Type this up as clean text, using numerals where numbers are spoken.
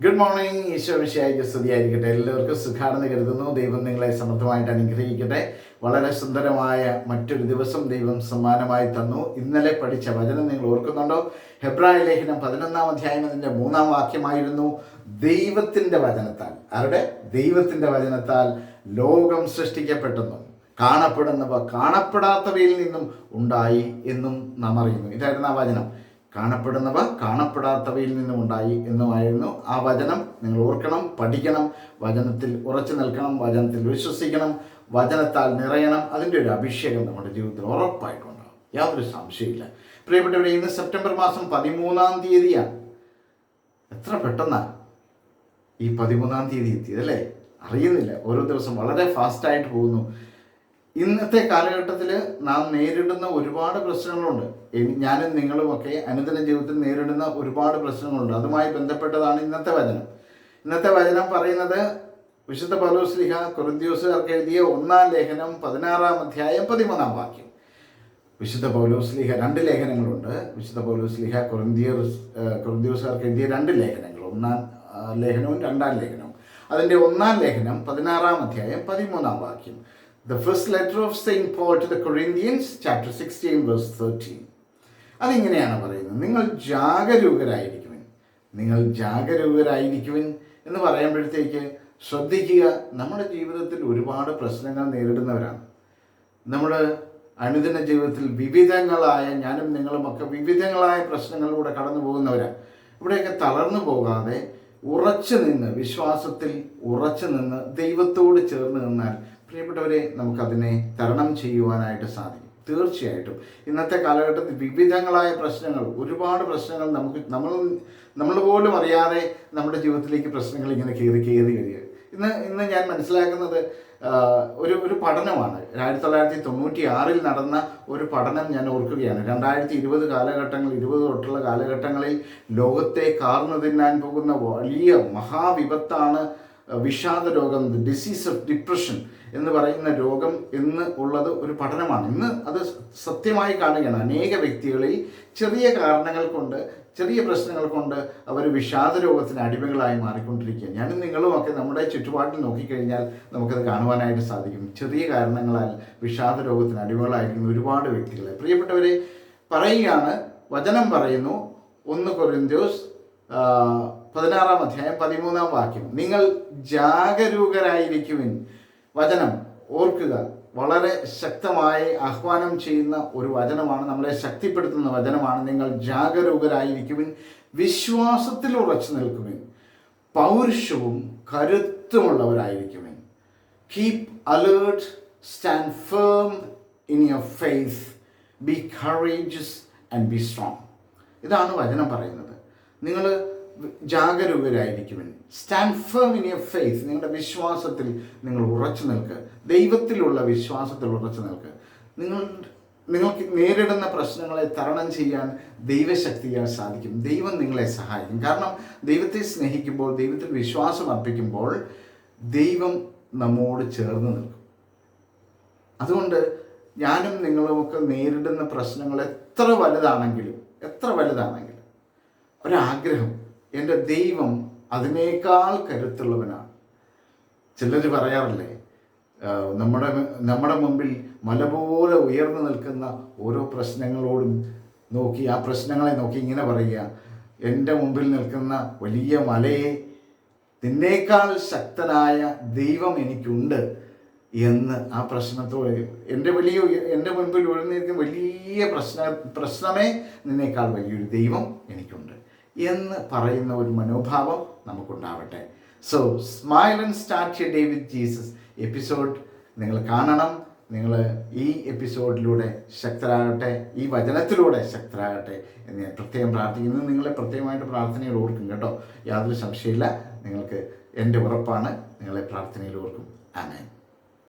Good morning. Isho മിശിഹായ്ക്ക് സ്തുതിയായിരിക്കട്ടെ. എല്ലാവർക്കും സുഖാണെന്ന് കരുതുന്നു. ദൈവം നിങ്ങളെ സമൃദ്ധമായിട്ട് അനുഗ്രഹിക്കട്ടെ. വളരെ സുന്ദരമായ മറ്റൊരു ദിവസം ദൈവം സമ്മാനമായി തന്നു. ഇന്നലെ പഠിച്ച വചനം നിങ്ങൾ ഓർക്കുന്നുണ്ടോ? ഹെബ്രായ ലേഖനം 11-ാം അധ്യായം അതിൻ്റെ 3-ാം വാക്യമായിരുന്നു. ദൈവത്തിൻ്റെ വചനത്താൽ, ആരുടെ? ദൈവത്തിൻ്റെ വചനത്താൽ ലോകം സൃഷ്ടിക്കപ്പെട്ടെന്നും കാണപ്പെടുന്നവ കാണപ്പെടാത്തവയിൽ നിന്നും ഉണ്ടായി എന്നും നാം അറിയുന്നു. ഇതായിരുന്നു ആ വചനം. കാണപ്പെടുന്നവ കാണപ്പെടാത്തവയിൽ നിന്നും ഉണ്ടായി എന്നുമായിരുന്നു ആ വചനം. നിങ്ങൾ ഓർക്കണം, പഠിക്കണം, വചനത്തിൽ ഉറച്ചു നിൽക്കണം, വചനത്തിൽ വിശ്വസിക്കണം, വചനത്താൽ നിറയണം. അതിൻ്റെ ഒരു അഭിഷേകം നമ്മുടെ ജീവിതത്തിൽ ഉറപ്പായിട്ടുണ്ടാകും, യാതൊരു സംശയമില്ല. പ്രിയപ്പെട്ടവരെ, ഇന്ന് സെപ്റ്റംബർ മാസം 13-ാം തീയതിയാണ്. എത്ര പെട്ടെന്നാണ് ഈ 13-ാം തീയതി എത്തിയതല്ലേ? അറിയുന്നില്ല. ഓരോ ദിവസം വളരെ ഫാസ്റ്റായിട്ട് പോകുന്നു. ഇന്നത്തെ കാലഘട്ടത്തിൽ നാം നേരിടുന്ന ഒരുപാട് പ്രശ്നങ്ങളുണ്ട്. ഞാനും നിങ്ങളുമൊക്കെ അനുദിന ജീവിതത്തിൽ നേരിടുന്ന ഒരുപാട് പ്രശ്നങ്ങളുണ്ട്. അതുമായി ബന്ധപ്പെട്ടതാണ് ഇന്നത്തെ വചനം. ഇന്നത്തെ വചനം പറയുന്നത് വിശുദ്ധ പൗലോസ്ലീഹ കൊരിന്ത്യക്കാർക്ക് എഴുതിയ 1-ാം ലേഖനം 16-ാം അധ്യായം 13-ാം വാക്യം. വിശുദ്ധ പൗലോസ്ലീഹ 2 ലേഖനങ്ങളുണ്ട്. വിശുദ്ധ പൗലോസ്ലീഹ കൊരിന്ത്യക്കാർക്ക് എഴുതിയ 2 ലേഖനങ്ങൾ, 1-ാം ലേഖനവും 2-ാം ലേഖനവും. അതിൻ്റെ 1-ാം ലേഖനം 16-ാം അധ്യായം 13-ാം വാക്യം. The first letter of Saint Paul to the Corinthians, chapter 16, verse 13. അതിങ്ങനെയാണ് പറയുന്നത്: നിങ്ങൾ ജാഗരൂകരായിരിക്കുവിൻ. നിങ്ങൾ ജാഗരൂകരായിരിക്കുവിൻ എന്ന് പറയുമ്പോഴത്തേക്ക് ശ്രദ്ധിക്കുക, നമ്മുടെ ജീവിതത്തിൽ ഒരുപാട് പ്രശ്നങ്ങൾ നേരിടുന്നവരാണ്. നമ്മുടെ അനുദിന ജീവിതത്തിൽ വിവിധങ്ങളായ, ഞാനും നിങ്ങളുമൊക്കെ വിവിധങ്ങളായ പ്രശ്നങ്ങളിലൂടെ കടന്നു പോകുന്നവരാണ്. ഇവിടെയൊക്കെ തളർന്നു പോകാതെ ഉറച്ചു നിന്ന്, വിശ്വാസത്തിൽ ഉറച്ചു നിന്ന് ദൈവത്തോട് ചേർന്ന് നിന്നാൽ പ്രിയപ്പെട്ടവരെ, നമുക്കതിനെ തരണം ചെയ്യുവാനായിട്ട് സാധിക്കും. തീർച്ചയായിട്ടും ഇന്നത്തെ കാലഘട്ടത്തിൽ വിവിധങ്ങളായ പ്രശ്നങ്ങൾ, ഒരുപാട് പ്രശ്നങ്ങൾ നമ്മൾ പോലും അറിയാതെ നമ്മുടെ ജീവിതത്തിലേക്ക് പ്രശ്നങ്ങൾ ഇങ്ങനെ കയറി വരിക. ഇന്ന് ഞാൻ മനസ്സിലാക്കുന്നത് ഒരു പഠനമാണ്. 1996 നടന്ന ഒരു പഠനം ഞാൻ ഓർക്കുകയാണ്. 2020 കാലഘട്ടങ്ങൾ, 20 തൊട്ടുള്ള കാലഘട്ടങ്ങളിൽ ലോകത്തെ കാർന്നു തിന്നാൻ പോകുന്ന വലിയ മഹാവിപത്താണ് വിഷാദ രോഗം, ദ ഡിസീസ് ഓഫ് ഡിപ്രഷൻ എന്ന് പറയുന്ന രോഗം എന്ന് ഉള്ളത് ഒരു പഠനമാണ്. ഇന്ന് അത് സത്യമായി കാണുകയാണ്. അനേക വ്യക്തികളിൽ ചെറിയ കാരണങ്ങൾ കൊണ്ട്, ചെറിയ പ്രശ്നങ്ങൾ കൊണ്ട് അവർ വിഷാദ രോഗത്തിന് അടിമകളായി മാറിക്കൊണ്ടിരിക്കുക. ഞാനും നിങ്ങളുമൊക്കെ നമ്മുടെ ചുറ്റുപാടിൽ നോക്കിക്കഴിഞ്ഞാൽ നമുക്കത് കാണുവാനായിട്ട് സാധിക്കും. ചെറിയ കാരണങ്ങളാൽ വിഷാദ രോഗത്തിന് അടിമകളായിരിക്കുന്ന ഒരുപാട് വ്യക്തികളെ. പ്രിയപ്പെട്ടവരെ, പറയുകയാണ്, വചനം പറയുന്നു, 1 കൊരിന്ത്യർ 16-ാം അധ്യായം 13-ാം വാക്യം, നിങ്ങൾ ജാഗരൂകരായിരിക്കുവിൻ. വചനം ഓർക്കുക, വളരെ ശക്തമായി ആഹ്വാനം ചെയ്യുന്ന ഒരു വചനമാണ്, നമ്മളെ ശക്തിപ്പെടുത്തുന്ന വചനമാണ്. നിങ്ങൾ ജാഗരൂകരായിരിക്കുവിൻ, വിശ്വാസത്തിൽ ഉറച്ചു നിൽക്കുവിൻ, പൗരുഷവും കരുത്തുമുള്ളവരായിരിക്കുവിൻ. Keep alert, stand firm in your faith, be courageous and be strong. ഇതാണ് വചനം പറയുന്നത്. നിങ്ങൾ ജാഗരൂകരായിരിക്കുവിൻ, stand firm in your faith, നിങ്ങളുടെ വിശ്വാസത്തിൽ നിങ്ങൾ ഉറച്ചു നിൽക്കുക, ദൈവത്തിലുള്ള വിശ്വാസത്തിൽ ഉറച്ചു നിൽക്കുക. നിങ്ങൾക്ക് നേരിടുന്ന പ്രശ്നങ്ങളെ തരണം ചെയ്യാൻ ദൈവശക്തിയാൽ സാധിക്കും. ദൈവം നിങ്ങളെ സഹായിക്കും. കാരണം ദൈവത്തെ സ്നേഹിക്കുമ്പോൾ, ദൈവത്തിൽ വിശ്വാസം അർപ്പിക്കുമ്പോൾ ദൈവം നമ്മോട് ചേർന്ന് നിൽക്കും. അതുകൊണ്ട് ഞാനും നിങ്ങളുമൊക്കെ നേരിടുന്ന പ്രശ്നങ്ങൾ എത്ര വലുതാണെങ്കിലും ഒരാഗ്രഹം, എൻ്റെ ദൈവം അതിനേക്കാൾ കരുത്തുള്ളവനാണ്. ചിലർ പറയാറില്ലേ, നമ്മുടെ മുമ്പിൽ മല പോലെ ഉയർന്നു നിൽക്കുന്ന ഓരോ പ്രശ്നങ്ങളോടും നോക്കി, ആ പ്രശ്നങ്ങളെ നോക്കി ഇങ്ങനെ പറയുക, എൻ്റെ മുമ്പിൽ നിൽക്കുന്ന വലിയ മലയെ, നിന്നേക്കാൾ ശക്തനായ ദൈവം എനിക്കുണ്ട് എന്ന് ആ പ്രശ്നത്തോട്, എൻ്റെ മുൻപിൽ ഉയർന്നിരിക്കുന്ന വലിയ പ്രശ്നമേ നിന്നേക്കാൾ വലിയൊരു ദൈവം എനിക്കുണ്ട് എന്ന് പറയുന്ന ഒരു മനോഭാവം നമുക്കുണ്ടാവട്ടെ. So smile and start your day with Jesus episode നിങ്ങൾ കാണണം. നിങ്ങൾ ഈ എപ്പിസോഡിലൂടെ ശക്തരാകട്ടെ, ഈ വചനത്തിലൂടെ ശക്തരാകട്ടെ എന്ന് ഞാൻ പ്രത്യേകം പ്രാർത്ഥിക്കുന്നു. നിങ്ങളെ പ്രത്യേകമായിട്ട് പ്രാർത്ഥനയിൽ ഓർക്കും കേട്ടോ, യാതൊരു സംശയമില്ല. നിങ്ങൾക്ക് എൻ്റെ ഉറപ്പാണ്, നിങ്ങളെ പ്രാർത്ഥനയിൽ ഓർക്കും. ആമേൻ.